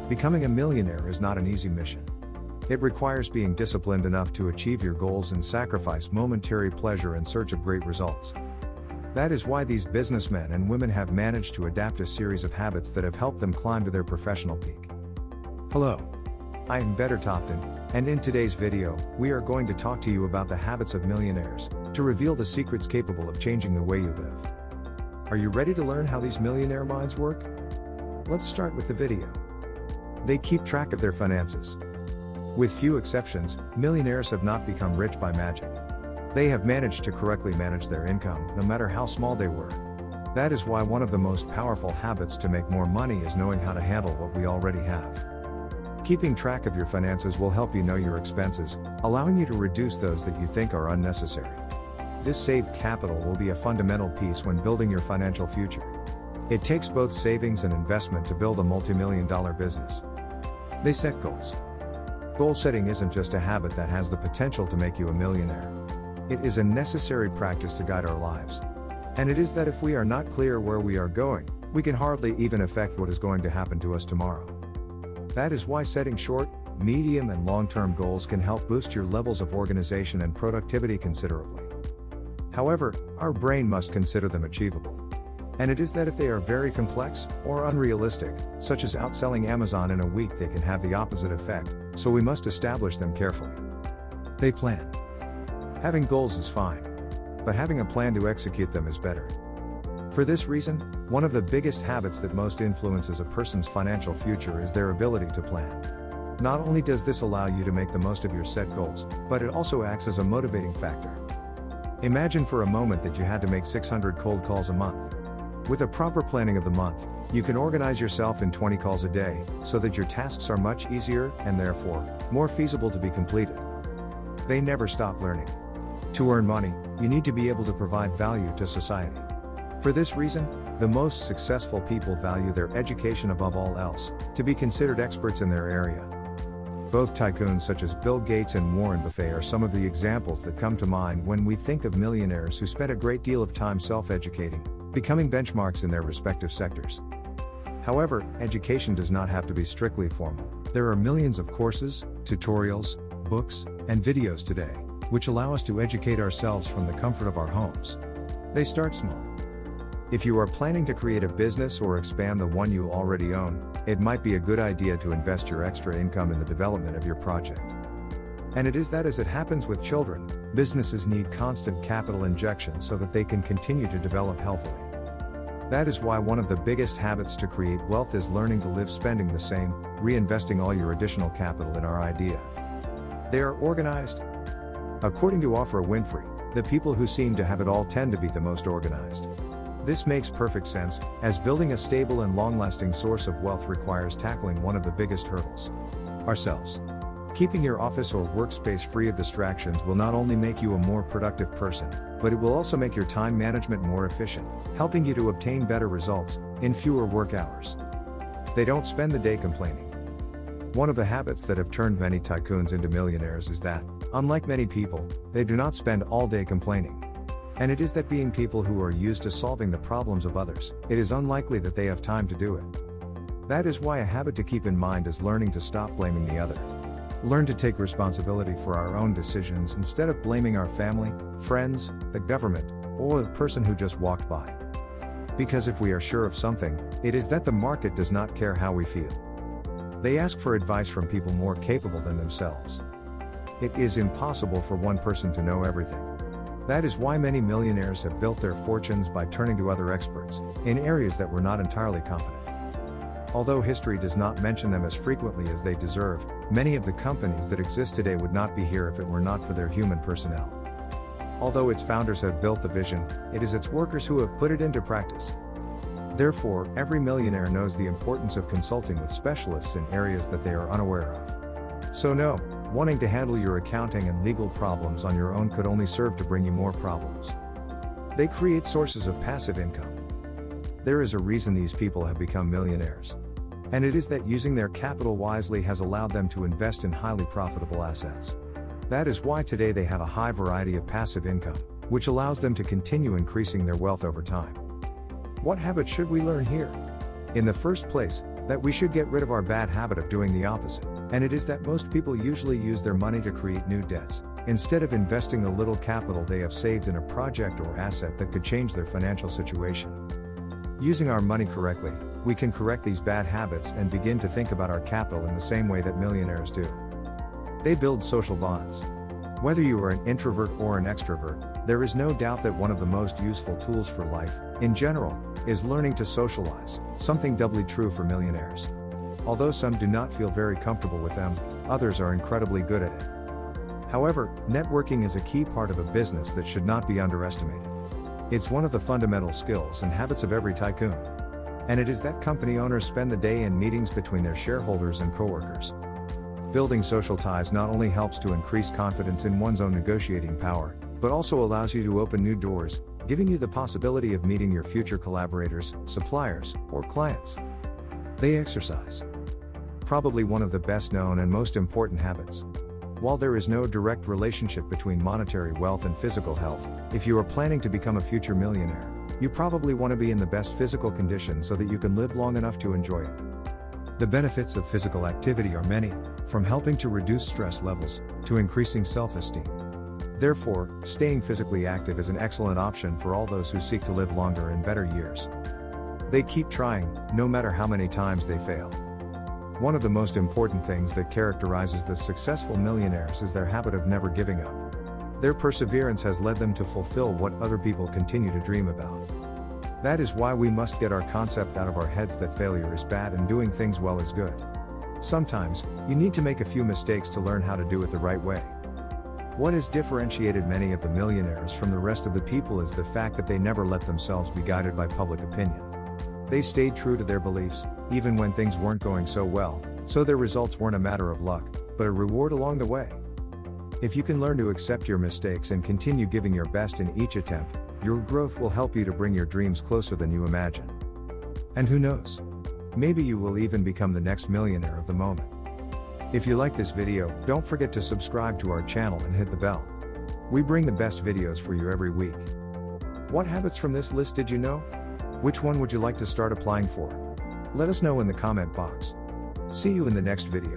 Becoming a millionaire is not an easy mission. It requires being disciplined enough to achieve your goals and sacrifice momentary pleasure in search of great results. That is why these businessmen and women have managed to adapt a series of habits that have helped them climb to their professional peak. Hello. I am Better Topton, and in today's video, we are going to talk to you about the habits of millionaires, to reveal the secrets capable of changing the way you live. Are you ready to learn how these millionaire minds work? Let's start with the video. They keep track of their finances. With few exceptions, millionaires have not become rich by magic. They have managed to correctly manage their income, no matter how small they were. That is why one of the most powerful habits to make more money is knowing how to handle what we already have. Keeping track of your finances will help you know your expenses, allowing you to reduce those that you think are unnecessary. This saved capital will be a fundamental piece when building your financial future. It takes both savings and investment to build a multi-million-dollar business. They set goals. Goal setting isn't just a habit that has the potential to make you a millionaire. It is a necessary practice to guide our lives. And it is that if we are not clear where we are going, we can hardly even affect what is going to happen to us tomorrow. That is why setting short, medium and long-term goals can help boost your levels of organization and productivity considerably. However, our brain must consider them achievable. And it is that if they are very complex, or unrealistic, such as outselling Amazon in a week, they can have the opposite effect, so we must establish them carefully. They plan. Having goals is fine. But having a plan to execute them is better. For this reason, one of the biggest habits that most influences a person's financial future is their ability to plan. Not only does this allow you to make the most of your set goals, but it also acts as a motivating factor. Imagine for a moment that you had to make 600 cold calls a month. With a proper planning of the month, you can organize yourself in 20 calls a day, so that your tasks are much easier, and therefore, more feasible to be completed. They never stop learning. To earn money, you need to be able to provide value to society. For this reason, the most successful people value their education above all else, to be considered experts in their area. Both tycoons such as Bill Gates and Warren Buffett are some of the examples that come to mind when we think of millionaires who spent a great deal of time self-educating, becoming benchmarks in their respective sectors. However, education does not have to be strictly formal. There are millions of courses, tutorials, books, and videos today, which allow us to educate ourselves from the comfort of our homes. They start small. If you are planning to create a business or expand the one you already own, it might be a good idea to invest your extra income in the development of your project. And it is that as it happens with children, businesses need constant capital injection so that they can continue to develop healthily. That is why one of the biggest habits to create wealth is learning to live spending the same, reinvesting all your additional capital in our idea. They are organized. According to Oprah Winfrey, the people who seem to have it all tend to be the most organized. This makes perfect sense, as building a stable and long-lasting source of wealth requires tackling one of the biggest hurdles: ourselves. Keeping your office or workspace free of distractions will not only make you a more productive person, but it will also make your time management more efficient, helping you to obtain better results, in fewer work hours. They don't spend the day complaining. One of the habits that have turned many tycoons into millionaires is that, unlike many people, they do not spend all day complaining. And it is that being people who are used to solving the problems of others, it is unlikely that they have time to do it. That is why a habit to keep in mind is learning to stop blaming the other. Learn to take responsibility for our own decisions instead of blaming our family, friends, the government, or the person who just walked by. Because if we are sure of something, it is that the market does not care how we feel. They ask for advice from people more capable than themselves. It is impossible for one person to know everything. That is why many millionaires have built their fortunes by turning to other experts, in areas that were not entirely competent. Although history does not mention them as frequently as they deserve, many of the companies that exist today would not be here if it were not for their human personnel. Although its founders have built the vision, it is its workers who have put it into practice. Therefore, every millionaire knows the importance of consulting with specialists in areas that they are unaware of. So no, wanting to handle your accounting and legal problems on your own could only serve to bring you more problems. They create sources of passive income. There is a reason these people have become millionaires. And it is that using their capital wisely has allowed them to invest in highly profitable assets. That is why today they have a high variety of passive income, which allows them to continue increasing their wealth over time. What habits should we learn here? In the first place, that we should get rid of our bad habit of doing the opposite. And it is that most people usually use their money to create new debts, instead of investing the little capital they have saved in a project or asset that could change their financial situation. Using our money correctly, we can correct these bad habits and begin to think about our capital in the same way that millionaires do. They build social bonds. Whether you are an introvert or an extrovert, there is no doubt that one of the most useful tools for life, in general, is learning to socialize, something doubly true for millionaires. Although some do not feel very comfortable with them, others are incredibly good at it. However, networking is a key part of a business that should not be underestimated. It's one of the fundamental skills and habits of every tycoon. And it is that company owners spend the day in meetings between their shareholders and coworkers. Building social ties not only helps to increase confidence in one's own negotiating power, but also allows you to open new doors, giving you the possibility of meeting your future collaborators, suppliers, or clients. They exercise. Probably one of the best known and most important habits. While there is no direct relationship between monetary wealth and physical health, if you are planning to become a future millionaire, you probably want to be in the best physical condition so that you can live long enough to enjoy it. The benefits of physical activity are many, from helping to reduce stress levels, to increasing self-esteem. Therefore, staying physically active is an excellent option for all those who seek to live longer and better years. They keep trying, no matter how many times they fail. One of the most important things that characterizes the successful millionaires is their habit of never giving up. Their perseverance has led them to fulfill what other people continue to dream about. That is why we must get our concept out of our heads that failure is bad and doing things well is good. Sometimes, you need to make a few mistakes to learn how to do it the right way. What has differentiated many of the millionaires from the rest of the people is the fact that they never let themselves be guided by public opinion. They stayed true to their beliefs, even when things weren't going so well, so their results weren't a matter of luck, but a reward along the way. If you can learn to accept your mistakes and continue giving your best in each attempt, your growth will help you to bring your dreams closer than you imagine. And who knows? Maybe you will even become the next millionaire of the moment. If you like this video, don't forget to subscribe to our channel and hit the bell. We bring the best videos for you every week. What habits from this list did you know? Which one would you like to start applying for? Let us know in the comment box. See you in the next video.